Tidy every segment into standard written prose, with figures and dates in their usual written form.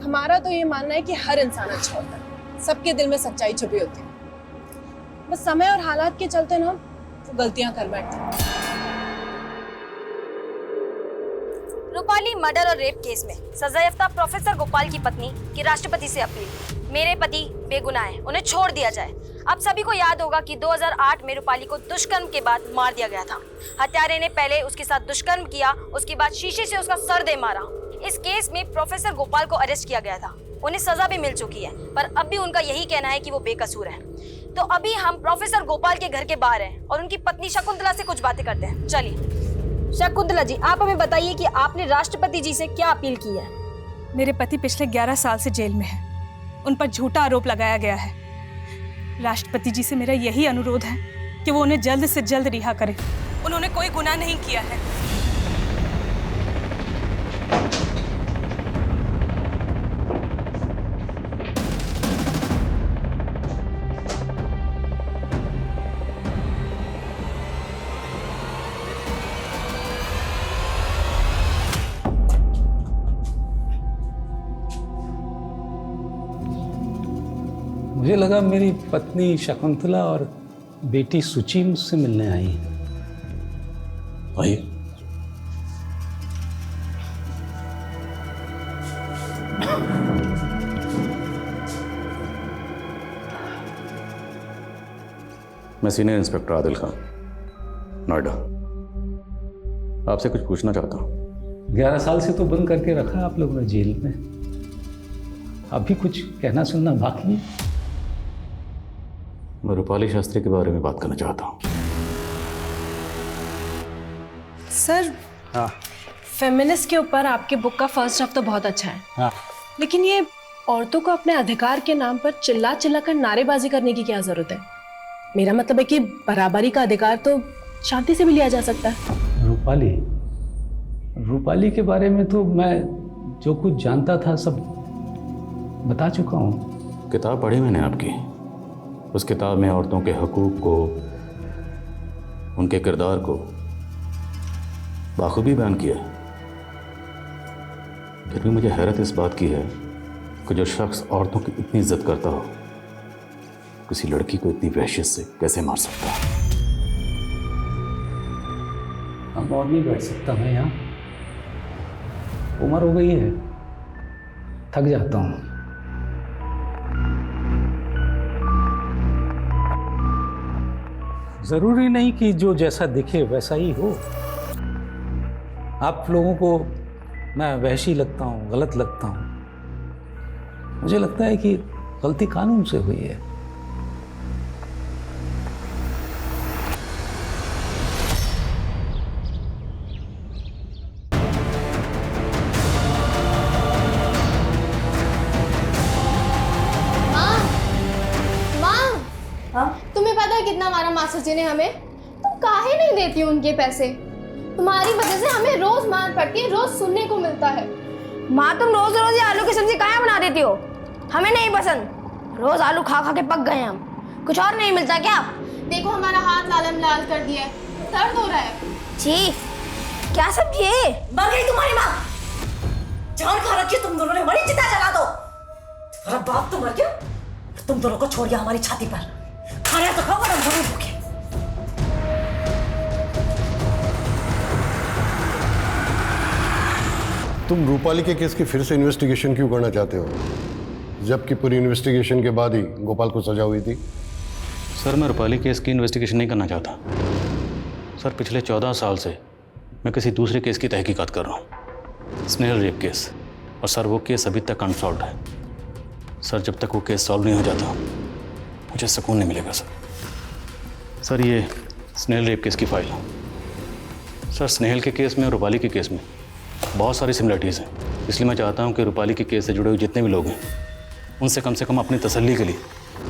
हमारा तो ये मानना है कि हर इंसान अच्छा होता है, सबके दिल में सच्चाई छुपी होती है। बस समय और हालात के चलते ना वो गलतियां कर बैठते हैं। रूपाली मर्डर और रेप केस में सजायाफ्ता प्रोफेसर गोपाल की पत्नी की राष्ट्रपति से अपील, मेरे पति बेगुनाह हैं, उन्हें छोड़ दिया जाए। आप सभी को याद होगा कि 2008 में रूपाली को दुष्कर्म के बाद मार दिया गया था। हत्यारे ने पहले उसके साथ दुष्कर्म किया, उसके बाद शीशे से उसका सर दे मारा। इस केस में प्रोफेसर गोपाल को अरेस्ट किया गया था, उन्हें सजा भी मिल चुकी है, पर अब भी उनका यही कहना है कि वो बेकसूर है। तो अभी हम प्रोफेसर गोपाल के घर के बाहर हैं और उनकी पत्नी शकुंतला से कुछ बातें करते हैं। चलिए शकुंतला जी, आप हमें बताइए कि आपने राष्ट्रपति जी से क्या अपील की है। मेरे पति पिछले 11 साल से जेल में हैं। उन पर झूठा आरोप लगाया गया है। राष्ट्रपति जी से मेरा यही अनुरोध है कि वो उन्हें जल्द से जल्द रिहा करें। उन्होंने कोई गुनाह नहीं किया है। मुझे लगा मेरी पत्नी शकुंतला और बेटी सुचि मुझसे मिलने आई हैं। आइए। मैं सीनियर इंस्पेक्टर आदिल खान, नोएडा। आपसे कुछ पूछना चाहता हूँ। 11 साल से तो बंद करके रखा आप लोगों ने जेल में। अभी कुछ कहना सुनना बाकी है? मैं रूपाली शास्त्री के बारे में बात करना चाहता हूँ। सर, हाँ। फेमिनिस्ट के ऊपर आपकी बुक का फर्स्ट ड्राफ्ट तो बहुत अच्छा है। हाँ। लेकिन ये औरतों को अपने अधिकार के नाम पर चिल्ला चिल्ला कर नारेबाजी करने की क्या जरूरत है? मेरा मतलब है कि बराबरी का अधिकार तो शांति से भी लिया जा सकता है। रूपाली के बारे में तो मैं जो कुछ जानता था सब बता चुका हूँ। किताब पढ़ी मैंने आपकी। उस किताब में औरतों के हकूक़ को, उनके किरदार को बाखूबी बयान किया। फिर भी मुझे हैरत इस बात की है कि जो शख्स औरतों की इतनी इज्जत करता हो, किसी लड़की को इतनी वहशत से कैसे मार सकता है? अब और नहीं बैठ सकता मैं यहाँ। उम्र हो गई है, थक जाता हूँ। जरूरी नहीं कि जो जैसा दिखे वैसा ही हो। आप लोगों को मैं वहशी लगता हूँ, गलत लगता हूँ। मुझे लगता है कि गलती कानून से हुई है। तुम्हें पता है कितना मारा मास्टर जी ने हमें? तुम काहे नहीं देती हो उनके पैसे? तुम्हारी वजह से हमें रोज मार पड़ती है, रोज सुनने को मिलता है। माँ, तुम रोज रोज ये आलू की सब्जी कहाँ बना देती हो? हमें नहीं पसंद। रोज आलू खा खा के पक गए हम। कुछ और नहीं मिलता क्या? देखो हमारा हाथ लालम लाल कर दिया है, दर्द हो रहा है। जी, क्या सब्जी है? मर गई तुम्हारी माँ। जान खा रखी तुम दोनों ने, बड़ी चिता जला दो। तुम्हारा बाप तो मर गया, तुम दोनों को छोड़ गया हमारी छाती पर। खाना तो खाओ, वरना जरूर भूखे। तुम रूपाली के केस की फिर से इन्वेस्टिगेशन क्यों करना चाहते हो, जबकि पूरी इन्वेस्टिगेशन के बाद ही गोपाल को सजा हुई थी? सर, मैं रूपाली केस की इन्वेस्टिगेशन नहीं करना चाहता। सर, पिछले 14 साल से मैं किसी दूसरे केस की तहकीकात कर रहा हूँ, स्नेहल रेप केस। और सर, वो केस अभी तक अनसॉल्व्ड है। सर, जब तक वो केस सॉल्व नहीं हो जाता मुझे सुकून नहीं मिलेगा। सर, ये स्नेहल रेप केस की फाइल है। सर, स्नेहल के केस में और रूपाली के केस में बहुत सारी सिमिलरिटीज़ हैं, इसलिए मैं चाहता हूं कि रूपाली के केस से जुड़े हुए जितने भी लोग हैं उनसे कम से कम अपनी तसल्ली के लिए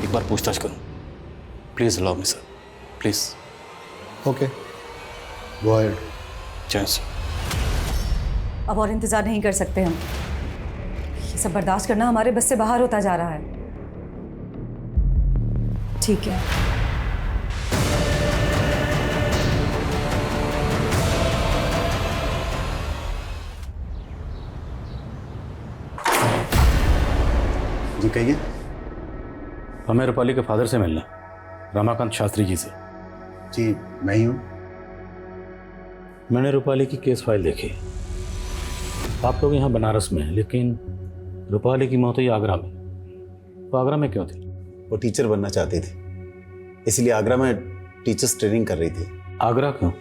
एक बार पूछताछ करूं। Please allow me sir, please. Okay, go ahead. जय सर। अब और इंतजार नहीं कर सकते हम। ये सब बर्दाश्त करना हमारे बस से बाहर होता जा रहा है। ठीक है, जी कहिए। हमें रूपाली के फादर से मिलना, रमाकांत शास्त्री जी से। जी मैं ही हूँ। मैंने रूपाली की केस फाइल देखी। आप लोग यहाँ बनारस में हैं, लेकिन रूपाली की मौत हुई आगरा में। तो आगरा में क्यों थी? वो टीचर बनना चाहती थी, इसलिए आगरा में टीचर्स ट्रेनिंग कर रही थी। आगरा क्यों?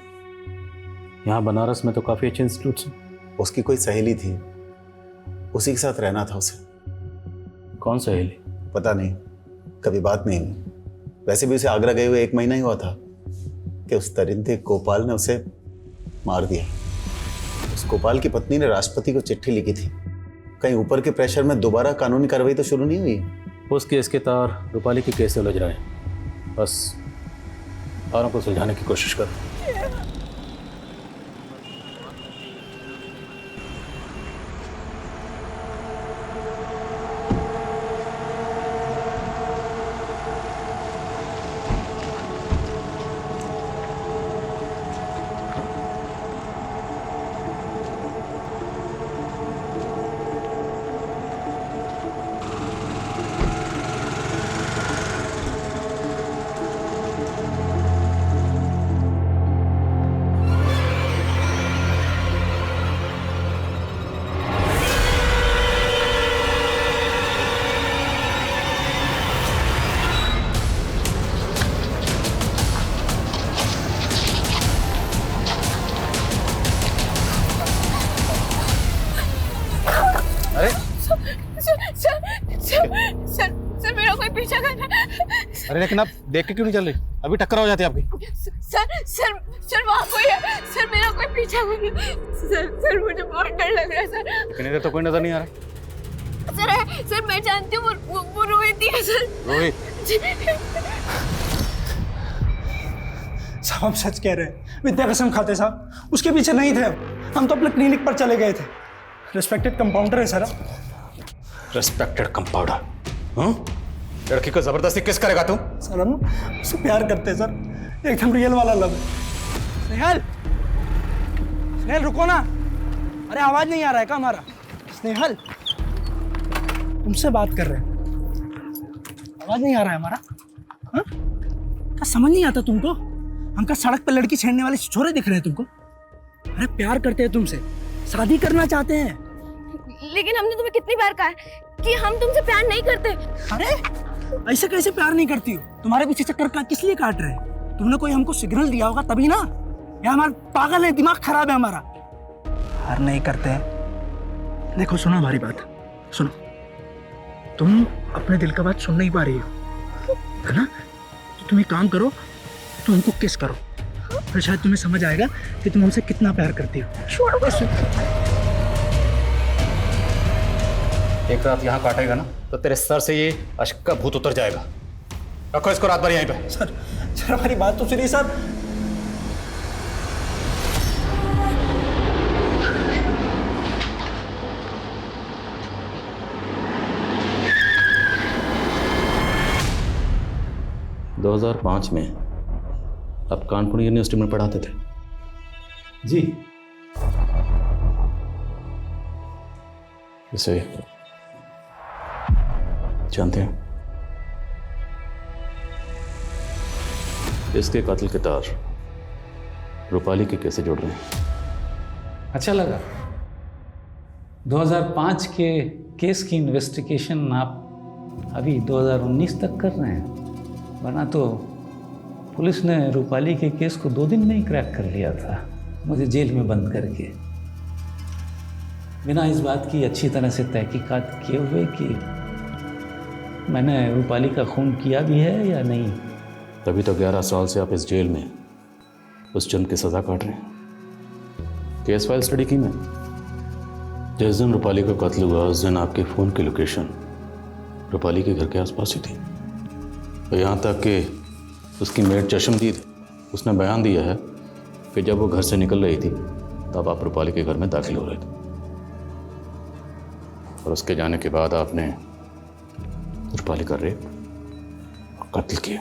यहाँ बनारस में तो काफ़ी अच्छे इंस्टीट्यूट्स हैं। उसकी कोई सहेली थी, उसी के साथ रहना था उसे। कौन सहेली? पता नहीं, कभी बात नहीं हुई। वैसे भी उसे आगरा गए हुए 1 महीना ही हुआ था कि उस दरिंदे गोपाल ने उसे मार दिया। उस गोपाल की पत्नी ने राष्ट्रपति को चिट्ठी लिखी थी। कहीं ऊपर के प्रेशर में दोबारा कानूनी कार्रवाई तो शुरू नहीं हुई। उस केस के तार रूपाली के केस से उलझ रहे हैं। बस तारों को सुलझाने की कोशिश कर। सर मेरा कोई पीछा कर रहा है। अरे लेकिन आप देख के क्यों नहीं चल रही? अभी टक्कर हो जाती है आपकी। सर वहाँ कोई है। सर मेरा कोई पीछा कर रहा है। सर मुझे बहुत डर लग रहा है सर। कितनी देर तो कोई नजर नहीं आ रहा। सर मैं जानती हूँ वो रोहित ही है सर। रोहित? साहब हम सच कह रहे हैं, विद्या कसम खाते साहब, उसके पीछे नहीं थे हम तो अपने क्लिनिक पर चले गए थे। रिस्पेक्टेड कंपाउंडर है सर। Respected compounder? हाँ? लड़की को जबरदस्ती किस करेगा तू? सर हम उससे प्यार करते हैं सर, एकदम रियल वाला लव। स्नेहल, स्नेहल रुको ना। अरे आवाज नहीं आ रहा है क्या हमारा? स्नेहल तुमसे बात कर रहे हैं, आवाज नहीं आ रहा है हमारा? हाँ? क्या समझ नहीं आता तुमको? हम क्या सड़क पर लड़की छेड़ने वाले छोरे दिख रहे हैं तुमको? अरे प्यार करते हैं तुमसे, शादी करना चाहते हैं। लेकिन हमने तुम्हें कितनी बार कहा है कि हम तुमसे प्यार नहीं करते। अरे ऐसे कैसे प्यार नहीं करती हो? तुम्हारे पीछे चक्कर का किस लिए काट रहे हैं? तुमने कोई हमको सिग्नल दिया होगा तभी ना। या हमारा पागल है, दिमाग खराब है हमारा। प्यार नहीं करते हैं। देखो सुनो हमारी बात, सुनो। तुम अपने दिल का बात सुन नहीं पा रही हो, है ना? तो तुम एक काम करो, तुम हमको किस करो, फिर शायद तुम्हें समझ आएगा कि तुम हमसे कितना प्यार करती हो। एक रात यहाँ काटेगा ना तो तेरे सर से ये अश्क का भूत उतर जाएगा। रखो इसको रात भर यहीं पे। सर हमारी बात तो सुनिए सर। दो 2005 में आप कानपुर यूनिवर्सिटी में पढ़ाते थे? जी। इसे जानते हैं? इसके कातिल के तार रूपाली के कैसे जोड़ रहे हैं? अच्छा लगा। 2005 के केस की इन्वेस्टिगेशन आप अभी 2019 तक कर रहे हैं, वरना तो पुलिस ने रूपाली के केस को 2 दिन में ही क्रैक कर लिया था, मुझे जेल में बंद करके, बिना इस बात की अच्छी तरह से तहकीकात किए हुए कि मैंने रूपाली का खून किया भी है या नहीं। तभी तो 11 साल से आप इस जेल में उस जन की सजा काट रहे हैं। केस फाइल स्टडी की मैंने। जिस दिन रूपाली का कत्ल हुआ उस दिन आपके फ़ोन की लोकेशन रूपाली के घर के आसपास ही थी। और यहाँ तक कि उसकी मेड चशमदीद, उसने बयान दिया है कि जब वो घर से निकल रही थी तब आप रूपाली के घर में दाखिल हो रहे थे, और उसके जाने के बाद आपने रूपाली का रेप और कत्ल किया।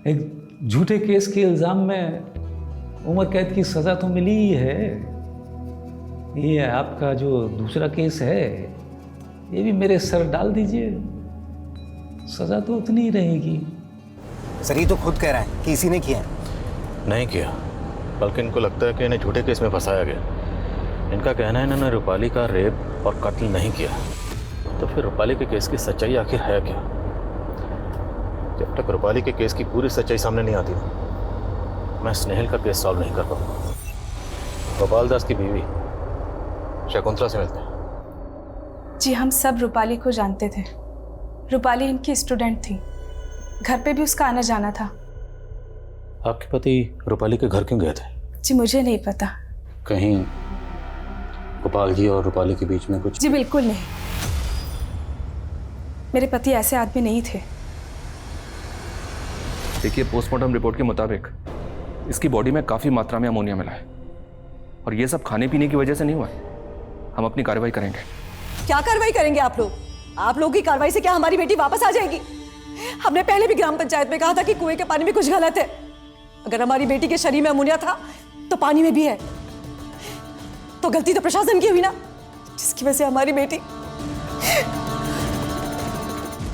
एक झूठे केस के इल्ज़ाम में उम्र कैद की सज़ा तो मिली ही है। ये आपका जो दूसरा केस है ये भी मेरे सर डाल दीजिए, सज़ा तो उतनी ही रहेगी। सर ये तो खुद कह रहा है कि इसी ने किया है। नहीं किया, बल्कि इनको लगता है कि इन्हें झूठे केस में फंसाया गया। इनका कहना है इन्होंने रूपाली का रेप और कत्ल नहीं किया। तो फिर रूपाली के केस की सच्चाई आखिर है क्या? जब तक रूपाली के केस की पूरी सच्चाई सामने नहीं आती मैं स्नेहल का केस सॉल्व नहीं कर पाऊंगा। गोपाल दास की बीवी शकुंतला से मिलते हैं। जी हम सब रूपाली को जानते थे। रूपाली इनकी स्टूडेंट थी, घर पे भी उसका आना जाना था। आपके पति रूपाली के घर क्यों गए थे? जी मुझे नहीं पता। कहीं गोपाल जी और रूपाली के बीच में कुछ? जी बिल्कुल नहीं, मेरे पति ऐसे आदमी नहीं थे। देखिए, पोस्टमार्टम रिपोर्ट के मुताबिक इसकी बॉडी में काफ़ी मात्रा में अमोनिया मिला है और ये सब खाने पीने की वजह से नहीं हुआ है। हम अपनी कार्रवाई करेंगे। क्या कार्रवाई करेंगे आप लोग? आप लोगों की कार्रवाई से क्या हमारी बेटी वापस आ जाएगी? हमने पहले भी ग्राम पंचायत में कहा था कि कुएं के पानी में कुछ गलत है। अगर हमारी बेटी के शरीर में अमोनिया था तो पानी में भी है। तो गलती तो प्रशासन की हुई ना, जिसकी वजह से हमारी बेटी।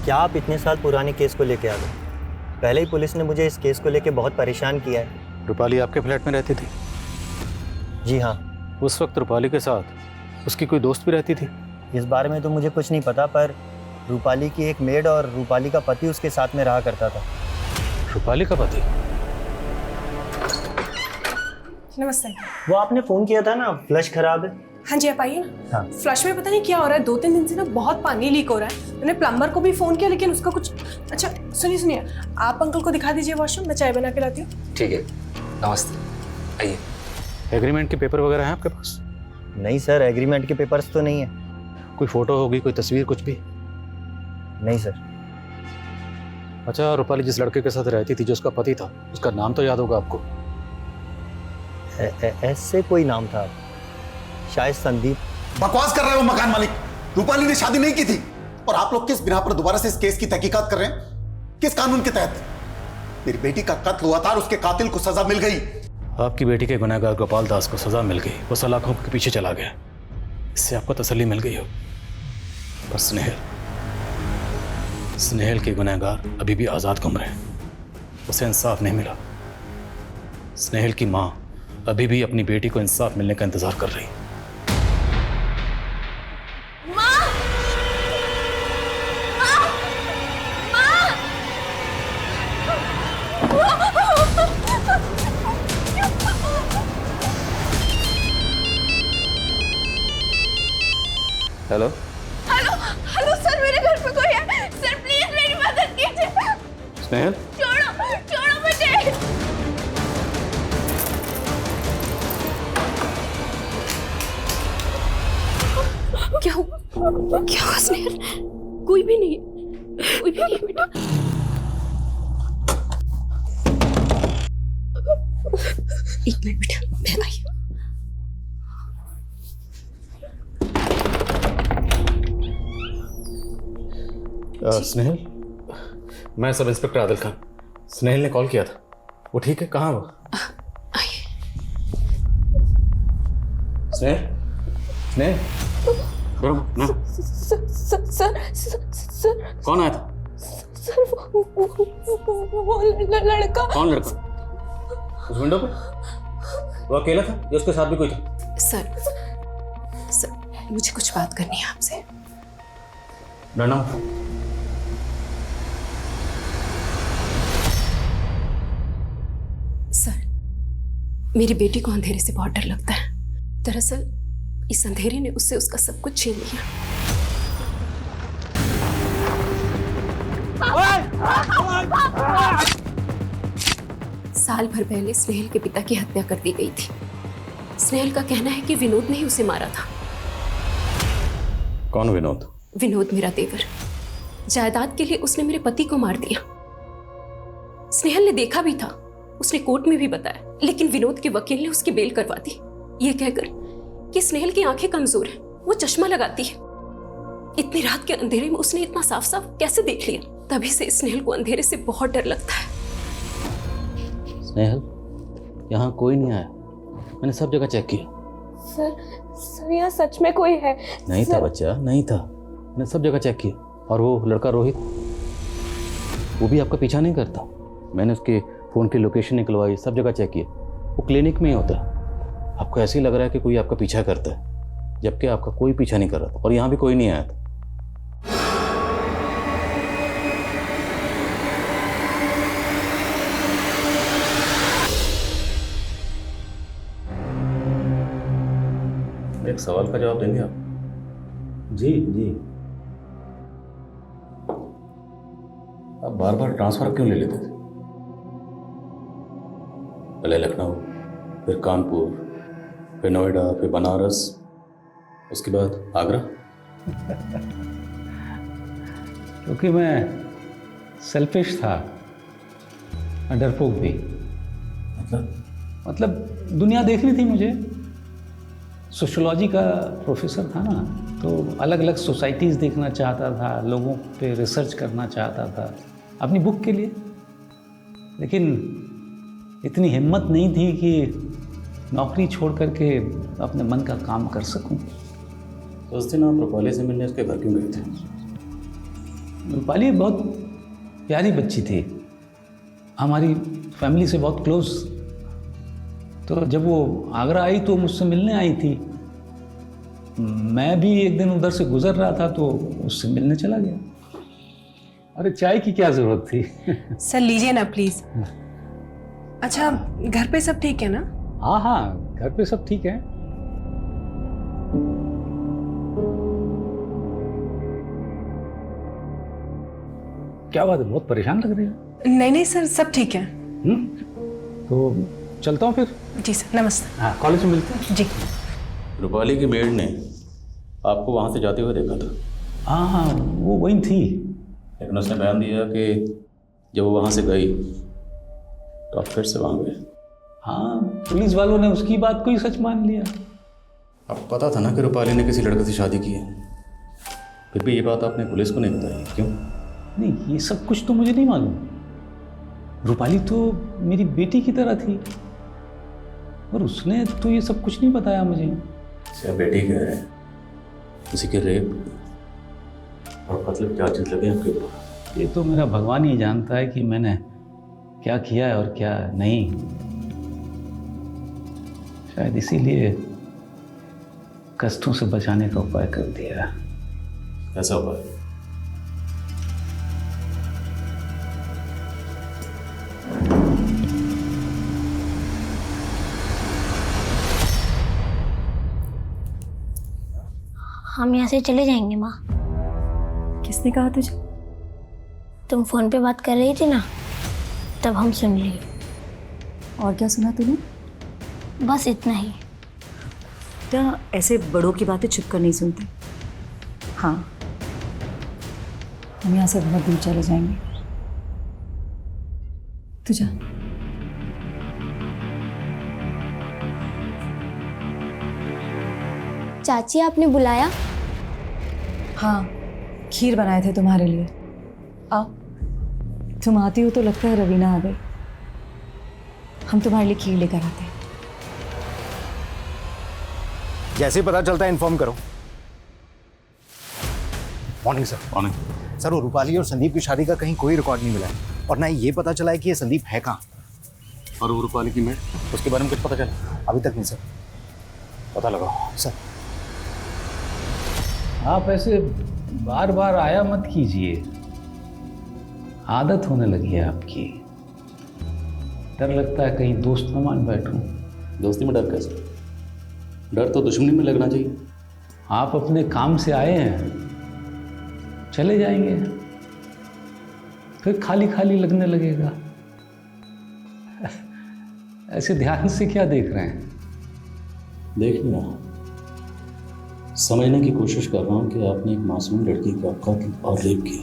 क्या आप इतने साल पुराने केस को लेके आ गए? पहले ही पुलिस ने मुझे इस केस को लेके बहुत परेशान किया है। रूपाली आपके फ्लैट में रहती थी? जी हाँ। उस वक्त रूपाली के साथ उसकी कोई दोस्त भी रहती थी? इस बारे में तो मुझे कुछ नहीं पता, पर रूपाली की एक मेड और रूपाली का पति उसके साथ में रहा करता था। रूपाली का पति? नमस्ते। वो आपने फोन किया था ना, फ्लश खराब है। हाँ जी आप आइए ना। हाँ। फ्लश में पता नहीं क्या हो रहा है, 2-3 दिन से ना बहुत पानी लीक हो रहा है। मैंने प्लम्बर को भी फोन किया लेकिन उसका कुछ। अच्छा सुनिए, आप अंकल को दिखा दीजिए वॉशरूम, मैं चाय बना के लाती हूँ। ठीक है, नमस्ते, आइए। एग्रीमेंट के पेपर वगैरह हैं आपके पास? नहीं सर, एग्रीमेंट के पेपर्स तो नहीं है। कोई फोटो होगी, कोई तस्वीर, कुछ भी? नहीं सर। अच्छा, रूपाली जिस लड़के के साथ रहती थी जो उसका पति था, उसका नाम तो याद होगा आपको? ऐसे कोई नाम था, शायद संदीप। बकवास कर रहे हो मकान मालिक। रूपाली ने शादी नहीं की थी और आप लोग किस बिना पर दोबारा से इस केस की तहकीकात कर रहे हैं? किस कानून के तहत? मेरी बेटी का कत्ल हुआ था और उसके कातिल को सजा मिल गई। आपकी बेटी के गुनहगार गोपाल दास को सजा मिल गई, वो सलाखों के पीछे चला गया। इससे आपको तसल्ली मिल गई हो। पर स्नेहल के गुनहगार अभी भी आजाद घूम रहे हैं, उसे इंसाफ नहीं मिला। स्नेहल की माँ अभी भी अपनी बेटी को इंसाफ मिलने का इंतजार कर रही है। हेलो हेलो हेलो सर, मेरे घर पे कोई है। सर प्लीज मेरी मदद कीजिए। स्नेहल, छोड़ो छोड़ो मुझे। क्या हुआ स्नेहल? कोई भी नहीं, कोई भी नहीं बेटा। एक मिनट बेटा, मैं आई। स्नेहल, मैं सब इंस्पेक्टर आदिल खान। स्नेहल ने कॉल किया था, वो ठीक है? कहाँ वो? स्नेहल, स्नेहल, सर कौन आया था? सर वो लड़का। कौन लड़का? उस विंडो पे वो अकेला था या उसके साथ भी कोई था? सर मुझे कुछ बात करनी है आपसे। डरना। सर मेरी बेटी को अंधेरे से बहुत डर लगता है। दरअसल इस अंधेरे ने उससे उसका सब कुछ छीन लिया। साल भर पहले स्नेहल के पिता की हत्या कर दी गई थी। स्नेहल का कहना है कि विनोद ने ही उसे मारा था। कौन विनोद? विनोद मेरा देवर। जायदाद के लिए उसने मेरे पति को मार दिया। स्नेहल ने देखा भी था, उसने कोर्ट में भी बताया, लेकिन विनोद के वकील ने उसकी बेल करवा दी, ये कहकर कि स्नेहल की आंखें कमजोर हैं, वो चश्मा लगाती है। इतनी रात के अंधेरे में उसने इतना साफ साफ कैसे देख लिया? तभी से स्नेहल को अंधेरे से बहुत डर लगता है। स्नेहल, यहाँ कोई नहीं आया, मैंने सब जगह चेक किया। सर यहाँ सच में कोई है? नहीं था बच्चा, नहीं था, मैंने सब जगह चेक किया। और वो लड़का रोहित, वो भी आपका पीछा नहीं करता। मैंने उसके फ़ोन की लोकेशन निकलवाई, सब जगह चेक किया, वो क्लिनिक में ही होता है। आपको ऐसे ही लग रहा है कि कोई आपका पीछा करता है, जबकि आपका कोई पीछा नहीं कर रहा था और यहाँ भी कोई नहीं आया था। एक सवाल का जवाब देंगे आप? जी जी। आप बार बार ट्रांसफर क्यों ले लेते थे? पहले लखनऊ, फिर कानपुर, फिर नोएडा, फिर बनारस, उसके बाद आगरा। क्योंकि मैं सेल्फिश था, डरपोक भी। मतलब दुनिया देखनी थी मुझे। सोशियोलॉजी का प्रोफेसर था ना, तो अलग अलग सोसाइटीज़ देखना चाहता था, लोगों पे रिसर्च करना चाहता था अपनी बुक के लिए। लेकिन इतनी हिम्मत नहीं थी कि नौकरी छोड़ करके अपने मन का काम कर सकूं। तो उस दिन आप रूपाली से मिलने उसके घर क्यों गए थे? रूपाली बहुत प्यारी बच्ची थी, हमारी फैमिली से बहुत क्लोज। तो जब वो आगरा आई तो मुझसे मिलने आई थी। मैं भी एक दिन उधर से गुजर रहा था तो उससे मिलने चला गया। अरे चाय की क्या ज़रूरत थी? सर लीजिए ना प्लीज़। अच्छा, घर पे सब ठीक है ना? हाँ हाँ, घर पे सब ठीक है। क्या बात है, बहुत परेशान लग रही है। नहीं नहीं सर, सब ठीक है। तो चलता हूँ फिर। जी सर, नमस्ते। हाँ, कॉलेज में मिलते हैं। जी। रूपाली की मेड ने आपको वहाँ से जाते हुए देखा था। हाँ हाँ, वो वही थी। लेकिन उसने बयान दिया कि जब वो वहाँ से गई तो आप फिर से वहाँ गए। हाँ, पुलिस वालों ने उसकी बात को ही सच मान लिया। आपको पता था ना कि रूपाली ने किसी लड़के से शादी की है, फिर भी ये बात आपने पुलिस को नहीं बताई, क्यों? नहीं, ये सब कुछ तो मुझे नहीं मालूम। रूपाली तो मेरी बेटी की तरह थी और उसने तो ये सब कुछ नहीं बताया मुझे। क्या बेटी कह रहे हैं? किसी के रेप और मतलब क्या चीज लगे आपके ऊपर? ये तो मेरा भगवान ही जानता है कि मैंने क्या किया है और क्या नहीं। शायद इसीलिए कष्टों से बचाने का उपाय कर दिया। ऐसा उपाय? हम यहाँ से चले जाएंगे माँ। किसने कहा तुझे? तुम फोन पे बात कर रही थी ना, तब हम सुन लिए। और क्या सुना तूने? बस इतना ही। बेटा, ऐसे बड़ों की बातें छुप कर नहीं सुनते। हाँ, हम यहाँ से बहुत दूर चले जाएंगे। तू जा। चाची, आपने बुलाया? हाँ, खीर बनाए थे तुम्हारे लिए। आओ। तुम आती हो तो लगता है रवीना आ गई। हम तुम्हारे लिए खीर लेकर आते हैं। जैसे ही पता चलता है इन्फॉर्म करो। Morning sir. मॉर्निंग सर, वो रूपाली और संदीप की शादी का कहीं कोई रिकॉर्ड नहीं मिला है और ना ही ये पता चला है कि ये संदीप है कहाँ। और वो रूपाली की मेड, उसके बारे में कुछ पता चला? अभी तक नहीं सर। पता लगाओ सर। आप ऐसे बार बार आया मत कीजिए, आदत होने लगी है आपकी। डर लगता है कहीं दोस्त न मान बैठूं। दोस्ती में डर कैसे? डर तो दुश्मनी में लगना चाहिए। आप अपने काम से आए हैं, चले जाएंगे फिर खाली खाली लगने लगेगा। ऐसे ध्यान से क्या देख रहे हैं? देख नहीं रहा, समझने की कोशिश कर रहा हूँ कि आपने एक मासूम लड़की का कत्ल और रेप किया,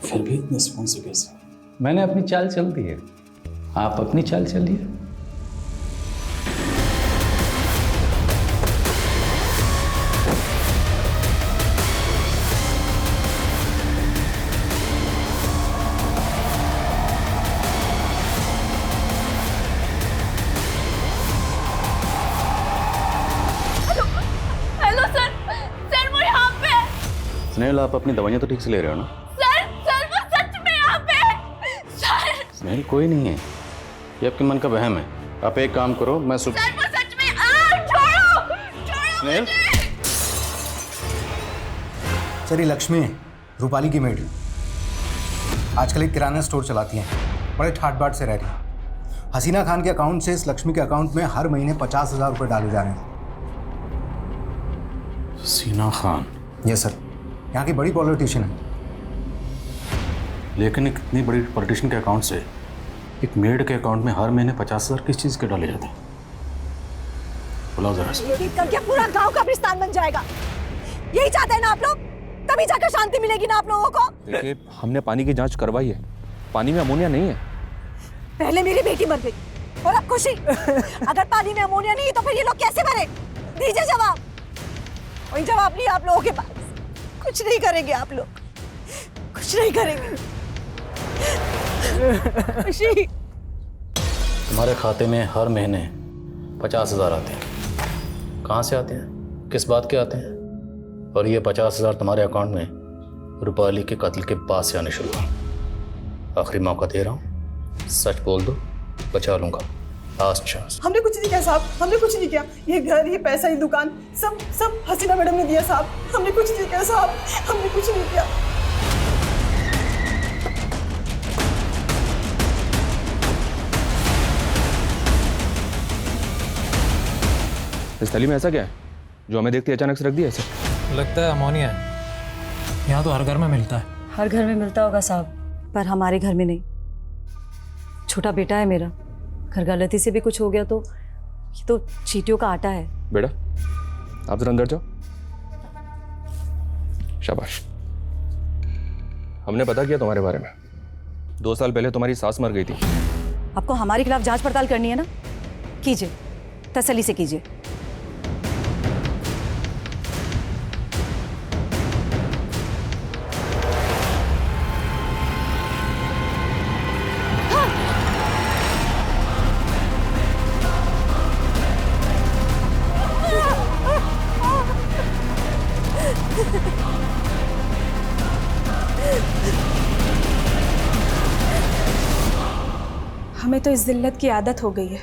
फिर भी इतने सुकून से कैसे? मैंने अपनी चाल चल दी है, आप अपनी चाल चलिए। हेलो सर, सर वो यहाँ पे है। स्नेहल, आप अपनी दवाइयाँ तो ठीक से ले रहे हो ना? सर वो सच स्नेहल कोई नहीं है, ये आपके मन का वहम है। आप एक काम करो, मैं सुबह सच में छोड़ो स्नेहल सर, ये लक्ष्मी है, रूपाली की मेड। आजकल एक किराना स्टोर चलाती हैं, बड़े ठाट बाट से रह रही हैं। हसीना खान के अकाउंट से इस लक्ष्मी के अकाउंट में हर महीने 50,000 रुपये डाले जा रहे हैं। हसीना खान? यस सर, यहाँ की बड़ी पॉलिटिशियन है। लेकिन एक इतनी बड़ी पॉलिटिशियन के अकाउंट से एक मेड के अकाउंट में हर महीने 50,000 किस चीज़ के डाले जाते हैं? बुलाओ जरा से। ये करके पूरा गांव कब्रिस्तान बन जाएगा। यही चाहते हैं ना आप लोग? तभी जाकर शांति मिलेगी ना आप लोगों को? देखिए, हमने पानी की जांच करवाई है, पानी में अमोनिया नहीं है। पहले मेरी बेटी मर गई और अब खुशी। अगर पानी में अमोनिया नहीं तो फिर ये लोग कैसे मरे? दीजिए जवाब। वही जवाब नहीं आप लोगों के पास। कुछ नहीं करेंगे आप लोग, कुछ नहीं करेंगे। खुशी, तुम्हारे खाते में हर महीने 50,000 आते हैं। कहाँ से आते हैं, किस बात के आते हैं? और ये 50,000 तुम्हारे अकाउंट में रूपाली के कत्ल के बाद से आने शुरू हुए। आखिरी मौका दे रहा हूँ, सच बोल दो, बचा लूंगा। Last chance. हमने कुछ नहीं किया साहब, हमने कुछ नहीं किया। ये घर, ये पैसा, ये दुकान, सब हसीना मैडम ने दिया साहब। हमने कुछ नहीं किया साहब, हमने कुछ नहीं किया। इस थैली में ऐसा क्या है जो हमें देखते अचानक से रख दिया ऐसे? लगता है अमोनिया है। यहाँ तो हर घर में मिलता है। हर घर में मिलता होगा साहब, पर हमारे घर में नहीं। छोटा बेटा है मेरा, घर गलती से भी कुछ हो गया तो ये तो चींटियों का आटा है। बेटा, आप जरा अंदर जाओ। शाबाश। हमने पता किया तुम्हारे बारे में। 2 साल पहले तुम्हारी सास मर गई थी। आपको हमारे खिलाफ जांच पड़ताल करनी है ना? कीजिए, तसल्ली से कीजिए। हमें तो इस जिल्लत की आदत हो गई है।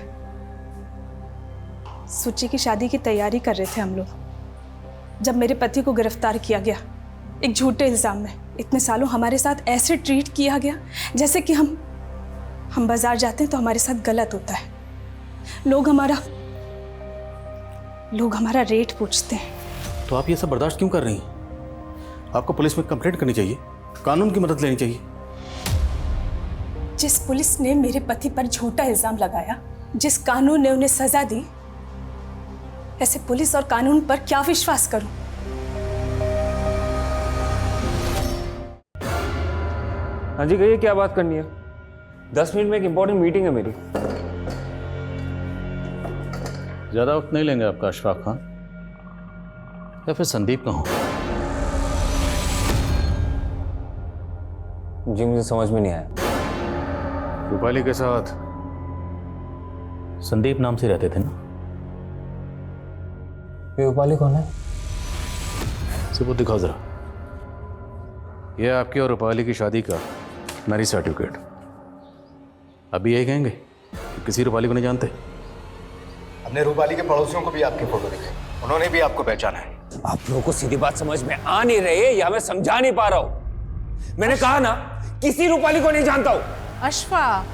सुची की शादी की तैयारी कर रहे थे हम लोग जब मेरे पति को गिरफ्तार किया गया एक झूठे इल्जाम में। इतने सालों हमारे साथ ऐसे ट्रीट किया गया जैसे कि हम बाजार जाते हैं तो हमारे साथ गलत होता है। लोग हमारा रेट पूछते हैं। तो आप ये सब बर्दाश्त क्यों कर रही हैं? आपको पुलिस में कंप्लेंट करनी चाहिए, कानून की मदद लेनी चाहिए। जिस पुलिस ने मेरे पति पर झूठा इल्जाम लगाया, जिस कानून ने उन्हें सजा दी, ऐसे पुलिस और कानून पर क्या विश्वास करूं? हाँ जी, कहिए क्या बात करनी है? 10 मिनट में एक इंपॉर्टेंट मीटिंग है मेरी। ज्यादा वक्त नहीं लेंगे आपका अशफाक खान, या फिर संदीप का हूं? जी मुझे समझ में नहीं आया। रूपाली के साथ संदीप नाम से रहते थे ना? ये रूपाली कौन है? सबूत दिखाओ जरा। यह आपकी और रूपाली की शादी का मैरिज सर्टिफिकेट। अभी यही कहेंगे कि किसी रूपाली को नहीं जानते? हमने रूपाली के पड़ोसियों को भी आपकी फोटो दिखाई, उन्होंने भी आपको पहचाना है। आप लोगों को सीधी बात समझ में आ नहीं रही या मैं समझा नहीं पा रहा हूं? मैंने कहा ना, किसी रूपाली को नहीं जानता हूं। अशफा,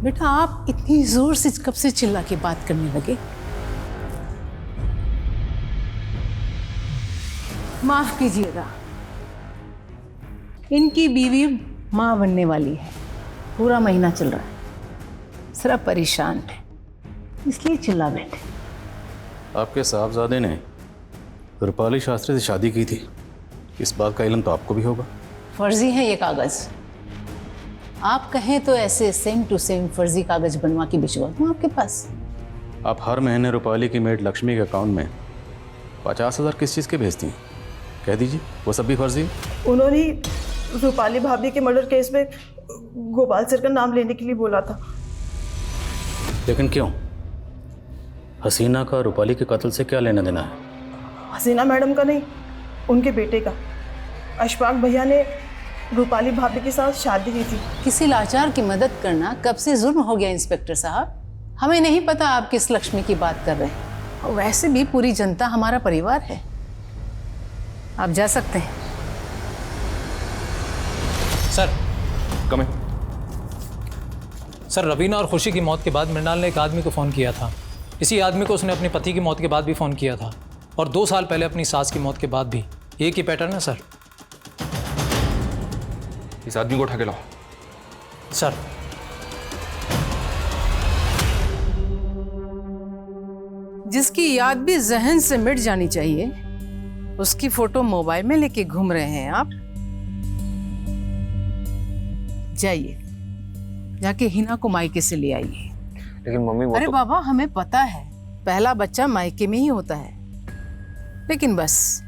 बेटा आप इतनी जोर से कब से चिल्ला के बात करने लगे? माफ कीजिएगा, इनकी बीवी मां बनने वाली है। पूरा महीना चल रहा है, सिर्फ परेशान है, इसलिए चिल्ला बैठे। आपके साहबजादे ने रूपाली शास्त्री से शादी की थी, इस बात का इल्म तो आपको भी होगा। फर्जी है ये कागज। आप कहें तो ऐसे सेम टू सेम फर्जी कागज बनवा के भिजवा दूं आपके पास। आप हर महीने रूपाली की मेड लक्ष्मी के अकाउंट में 50,000 किस चीज़ के भेजती हैं? कह दीजिए, वो सब भी फर्जी? उन्होंने रूपाली भाभी के मर्डर केस में गोपाल सर का नाम लेने के लिए बोला था। लेकिन क्यों? हसीना का रूपाली के कत्ल से क्या लेना देना है? हसीना मैडम का नहीं, उनके बेटे का। अशफाक भैया ने रूपाली भाभी के साथ शादी हुई थी। किसी लाचार की मदद करना कब से जुर्म हो गया इंस्पेक्टर साहब? हमें नहीं पता आप किस लक्ष्मी की बात कर रहे हैं। और वैसे भी पूरी जनता हमारा परिवार है। आप जा सकते हैं। सर कम सर, रवीना और खुशी की मौत के बाद मृणाल ने एक आदमी को फ़ोन किया था। इसी आदमी को उसने अपने पति की मौत के बाद भी फ़ोन किया था, और 2 साल पहले अपनी सास की मौत के बाद भी। एक ही पैटर्न है सर। इस आदमी को उठा के लाओ। सर। जिसकी याद भी जहन से मिट जानी चाहिए, उसकी फोटो मोबाइल में लेके घूम रहे हैं आप। जाइए, जाके हिना को मायके से ले आइए। लेकिन मम्मी वो अरे बाबा, हमें पता है पहला बच्चा मायके में ही होता है, लेकिन बस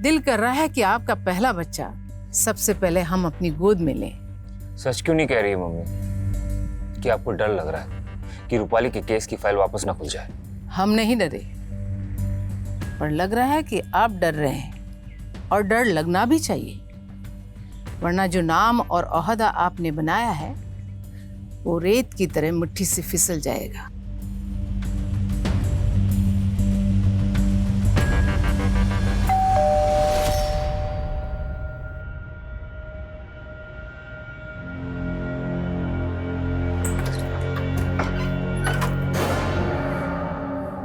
दिल कर रहा है कि आपका पहला बच्चा सबसे पहले हम अपनी गोद में लें। सच क्यों नहीं कह रही है मम्मी कि आपको डर लग रहा है कि रूपाली के केस की फाइल वापस ना खुल जाए? हम नहीं डरे, पर लग रहा है कि आप डर रहे हैं, और डर लगना भी चाहिए, वरना जो नाम और ओहदा आपने बनाया है वो रेत की तरह मुट्ठी से फिसल जाएगा।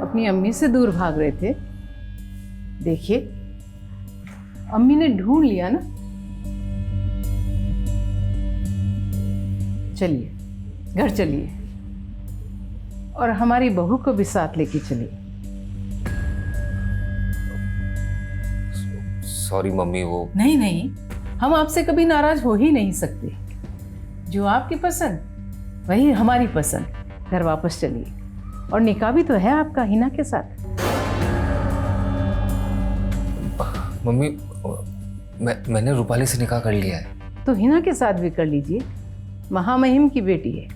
अपनी अम्मी से दूर भाग रहे थे। देखिए, अम्मी ने ढूंढ लिया ना। चलिए, घर चलिए, और हमारी बहू को भी साथ लेके चलिए। सॉरी मम्मी, वो नहीं नहीं, हम आपसे कभी नाराज हो ही नहीं सकते। जो आपकी पसंद वही हमारी पसंद। घर वापस चलिए, और निकाह भी तो है आपका हिना के साथ। मम्मी, मैंने रूपाली से निकाह कर लिया है। तो हिना के साथ भी कर लीजिए। महामहिम की बेटी है,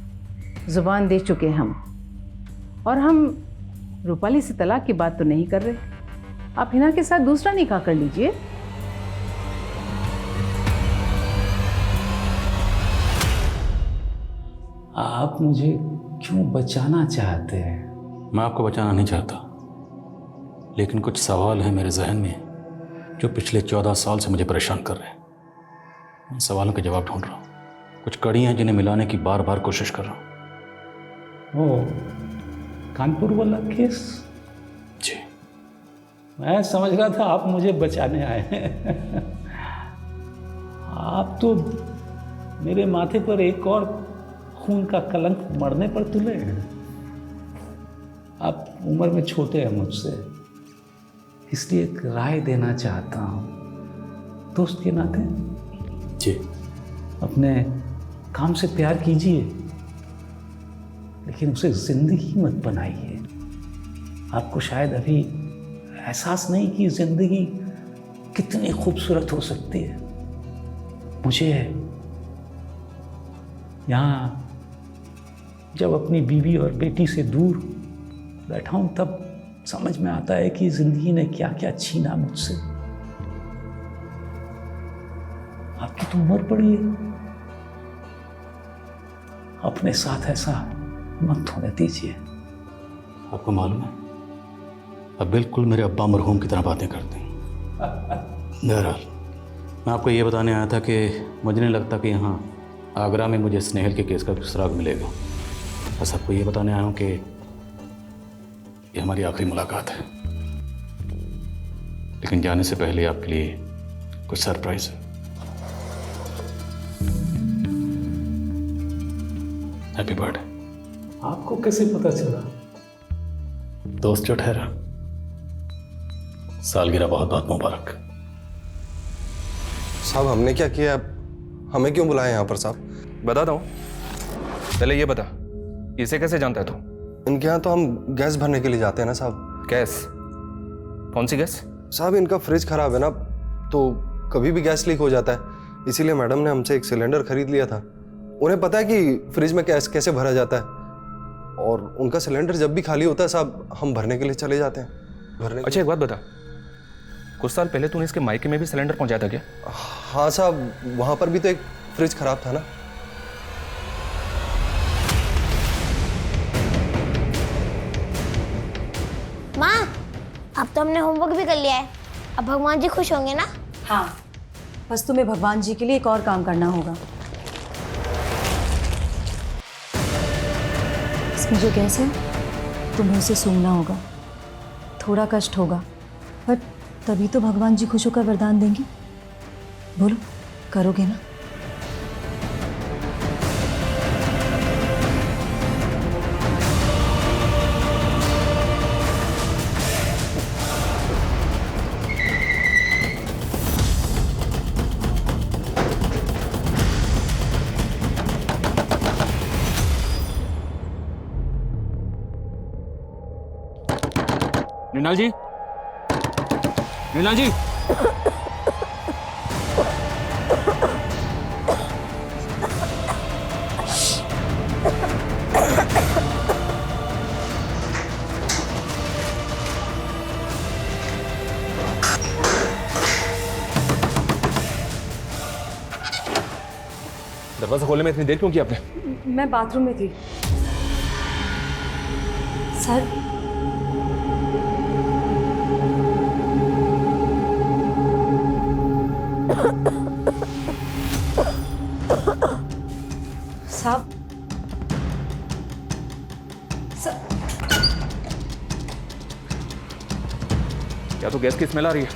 जुबान दे चुके हम। और हम रूपाली से तलाक की बात तो नहीं कर रहे। आप हिना के साथ दूसरा निकाह कर लीजिए। आप मुझे क्यों बचाना चाहते हैं? मैं आपको बचाना नहीं चाहता, लेकिन कुछ सवाल हैं मेरे जहन में जो पिछले 14 साल से मुझे परेशान कर रहे हैं। उन सवालों के जवाब ढूंढ रहा हूँ। कुछ कड़ियाँ जिन्हें मिलाने की बार बार कोशिश कर रहा हूँ। वो कानपुर वाला केस? जी। मैं समझ रहा था आप मुझे बचाने आए हैं। आप तो मेरे माथे पर एक और खून का कलंक मरने पर तुले हैं। आप उम्र में छोटे हैं मुझसे, इसलिए एक राय देना चाहता हूँ दोस्त के नाते। जी। अपने काम से प्यार कीजिए, लेकिन उसे जिंदगी मत बनाइए। आपको शायद अभी एहसास नहीं कि जिंदगी कितनी खूबसूरत हो सकती है। मुझे यहाँ जब अपनी बीवी और बेटी से दूर बैठा हूँ तब समझ में आता है कि जिंदगी ने क्या क्या छीना मुझसे। आपकी तो उम्र पड़ी है, अपने साथ ऐसा मत होने दीजिए। आपको मालूम है, अब बिल्कुल मेरे अब्बा मरहूम की तरह बातें करते हैं। बहरहाल, मैं आपको ये बताने आया था कि मुझे नहीं लगता कि यहाँ आगरा में मुझे स्नेहल के केस का सुराग मिलेगा। बस आपको ये बताने आया हूँ कि ये हमारी आखिरी मुलाकात है, लेकिन जाने से पहले आपके लिए कुछ सरप्राइज है। Happy birthday. आपको कैसे पता चला? दोस्त जो ठहरा, सालगिरह बहुत बहुत मुबारक। साहब, हमने क्या किया? हमें क्यों बुलाया यहाँ पर साहब? बताता हूँ, पहले ये बता, इसे कैसे जानता है तू? इनके यहाँ तो हम गैस भरने के लिए जाते हैं ना साहब। गैस? कौन सी गैस? साहब, इनका फ्रिज खराब है ना, तो कभी भी गैस लीक हो जाता है, इसीलिए मैडम ने हमसे एक सिलेंडर खरीद लिया था। उन्हें पता है कि फ्रिज में गैस कैसे भरा जाता है, और उनका सिलेंडर जब भी खाली होता है साहब, हम भरने के लिए चले जाते हैं। अच्छा, एक बात बता, कुछ साल पहले तूने इसके मायके में भी सिलेंडर पहुंचाया था क्या? हाँ साहब, वहां पर भी तो एक फ्रिज खराब था ना। माँ, अब तो हमने होमवर्क भी कर लिया है, अब भगवान जी खुश होंगे ना? हाँ, बस तुम्हें भगवान जी के लिए एक और काम करना होगा। इसमें जो गैस है तुम्हें उसे सूंघना होगा। थोड़ा कष्ट होगा, पर तभी तो भगवान जी खुश होकर वरदान देंगे। बोलो, करोगे ना? मृणाल जी, मृणाल जी, दरवाजा खोलने में इतनी देर क्यों की आपने? मैं बाथरूम में थी सर। साहब, क्या तो गैस की स्मेल आ रही है?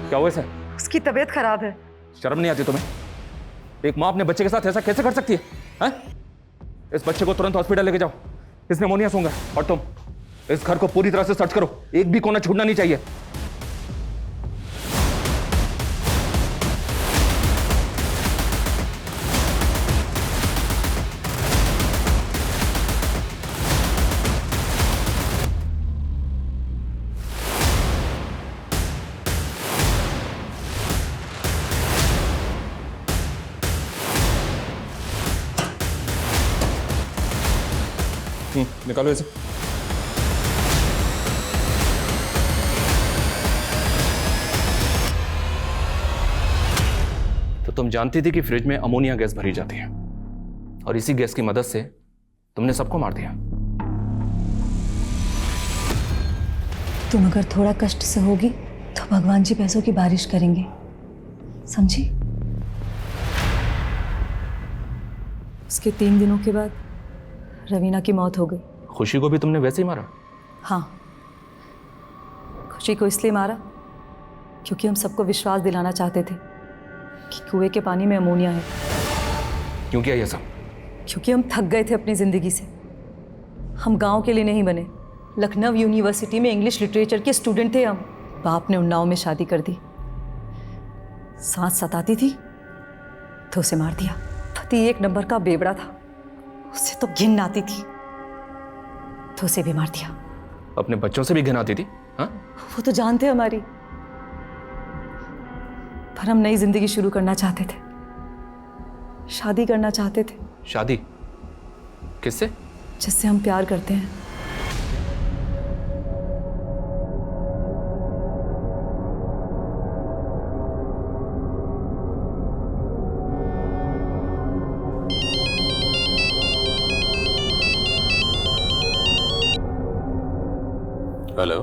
क्या हुआ सर? उसकी तबीयत खराब है। शर्म नहीं आती तुम्हें? एक माँ अपने बच्चे के साथ ऐसा कैसे कर सकती है? हैं? इस बच्चे को तुरंत हॉस्पिटल लेके जाओ, इसने निमोनिया सूंघा। और तुम इस घर को पूरी तरह से सर्च करो, एक भी कोना छूटना नहीं चाहिए। निकालो इसे। तो तुम जानती थी कि फ्रिज में अमोनिया गैस भरी जाती है और इसी गैस की मदद से तुमने सबको मार दिया। तुम अगर थोड़ा कष्ट से होगी तो भगवान जी पैसों की बारिश करेंगे, समझी? उसके 3 दिनों के बाद रवीना की मौत हो गई। खुशी को भी तुमने वैसे ही मारा? हाँ, खुशी को इसलिए मारा क्योंकि हम सबको विश्वास दिलाना चाहते थे कि कुएं के पानी में अमोनिया है। क्यों किया ये सब? क्योंकि हम थक गए थे अपनी ज़िंदगी से। हम गांव के लिए नहीं बने, लखनऊ यूनिवर्सिटी में इंग्लिश लिटरेचर के स्टूडेंट थे हम। बाप ने उन्नाव में शादी कर दी, सास सताती थी तो उसे मार दिया। पति 1 नंबर का बेवड़ा था, उसे तो घिन आती थी तो उसे भी मार दिया। अपने बच्चों से भी घिन आती थी? हाँ? वो तो जानते हमारी, पर हम नई जिंदगी शुरू करना चाहते थे, शादी करना चाहते थे। शादी? किससे? जिससे हम प्यार करते हैं। Hello,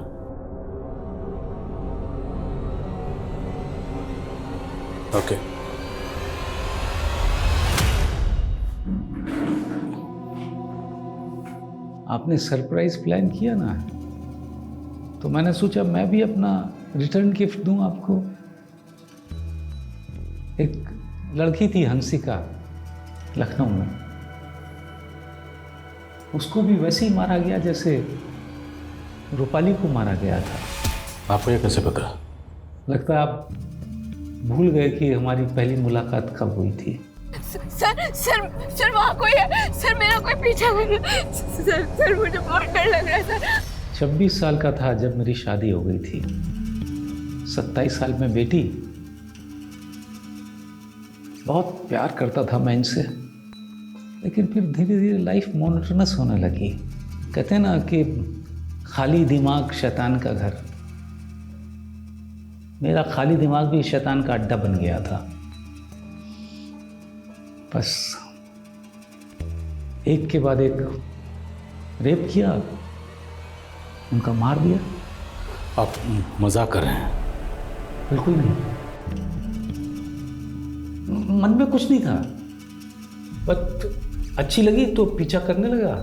okay. आपने सरप्राइज प्लान किया ना, तो मैंने सोचा मैं भी अपना रिटर्न गिफ्ट दूं आपको। एक लड़की थी हंसिका, लखनऊ में, उसको भी वैसे ही मारा गया जैसे रूपाली को मारा गया था। आपको ये कैसे पता? लगता है आप भूल गए कि हमारी पहली मुलाकात कब हुई थी। सर वहाँ कोई है सर, मेरा कोई पीछा कर रहा है सर, मुझे बहुत डर लग रहा है सर। 26 साल का था जब मेरी शादी हो गई थी, 27 साल में बेटी। बहुत प्यार करता था मैं इनसे, लेकिन फिर धीरे धीरे लाइफ मोनोटोनस होने लगी। कहते हैं ना कि खाली दिमाग शैतान का घर। मेरा खाली दिमाग भी शैतान का अड्डा बन गया था। बस एक के बाद एक रेप किया, उनका मार दिया। आप मजाक कर रहे हैं? बिल्कुल नहीं, मन में कुछ नहीं था, बस अच्छी लगी तो पीछा करने लगा,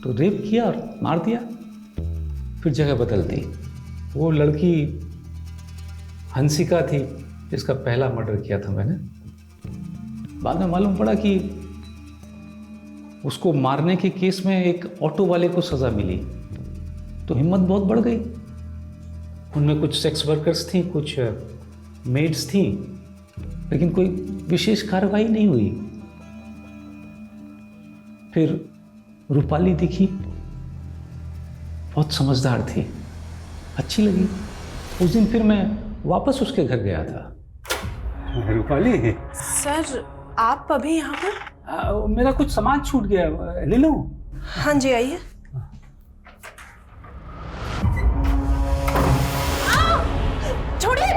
तो रेप किया और मार दिया। फिर जगह बदल दी। वो लड़की हंसिका थी जिसका पहला मर्डर किया था मैंने। बाद में मालूम पड़ा कि उसको मारने के केस में एक ऑटो वाले को सजा मिली, तो हिम्मत बहुत बढ़ गई। उनमें कुछ सेक्स वर्कर्स थी, कुछ मेड्स थी, लेकिन कोई विशेष कार्रवाई नहीं हुई। फिर रूपाली दिखी, बहुत समझदार थी, अच्छी लगी। उस दिन फिर मैं वापस उसके घर गया था। रूपाली, सर आप अभी यहाँ पर? मेरा कुछ सामान छूट गया, ले लो। हाँ जी, आइए। छोड़िए।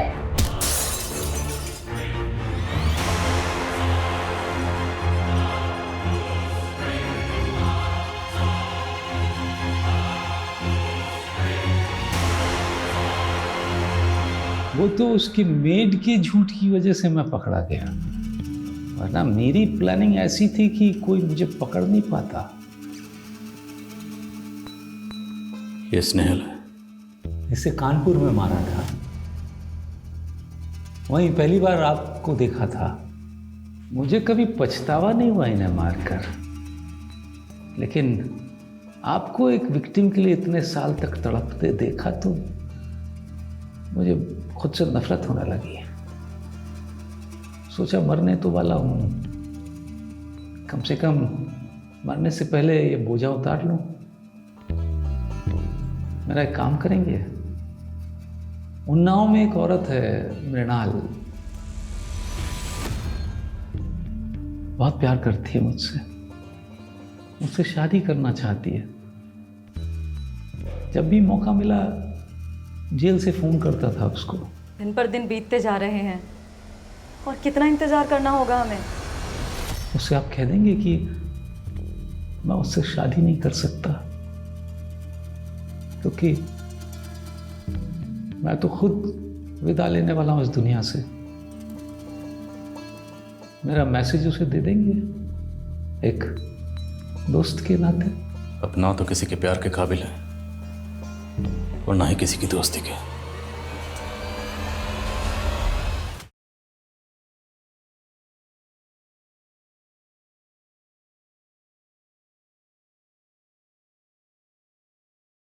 वो तो उसकी मेड के झूठ की वजह से मैं पकड़ा गया, वरना मेरी प्लानिंग ऐसी थी कि कोई मुझे पकड़ नहीं पाता। ये स्नेहल है। इसे कानपुर में मारा था, वहीं पहली बार आपको देखा था। मुझे कभी पछतावा नहीं हुआ इन्हें मारकर, लेकिन आपको एक विक्टिम के लिए इतने साल तक तड़पते देखा तो मुझे खुद से नफरत होने लगी। सोचा मरने तो वाला हूं, कम से कम मरने से पहले ये बोझा उतार लूं। मेरा एक काम करेंगे, उन्नाव में एक औरत है मृणाल, बहुत प्यार करती है मुझसे शादी करना चाहती है। जब भी मौका मिला जेल से फोन करता था उसको। दिन पर दिन बीतते जा रहे हैं और कितना इंतजार करना होगा हमें। उससे आप कह देंगे कि मैं उससे शादी नहीं कर सकता, क्योंकि मैं तो खुद विदा लेने वाला हूं इस दुनिया से। मेरा मैसेज उसे दे देंगे एक दोस्त के नाते। अब ना तो किसी के प्यार के काबिल है और ना ही किसी की दोस्ती के।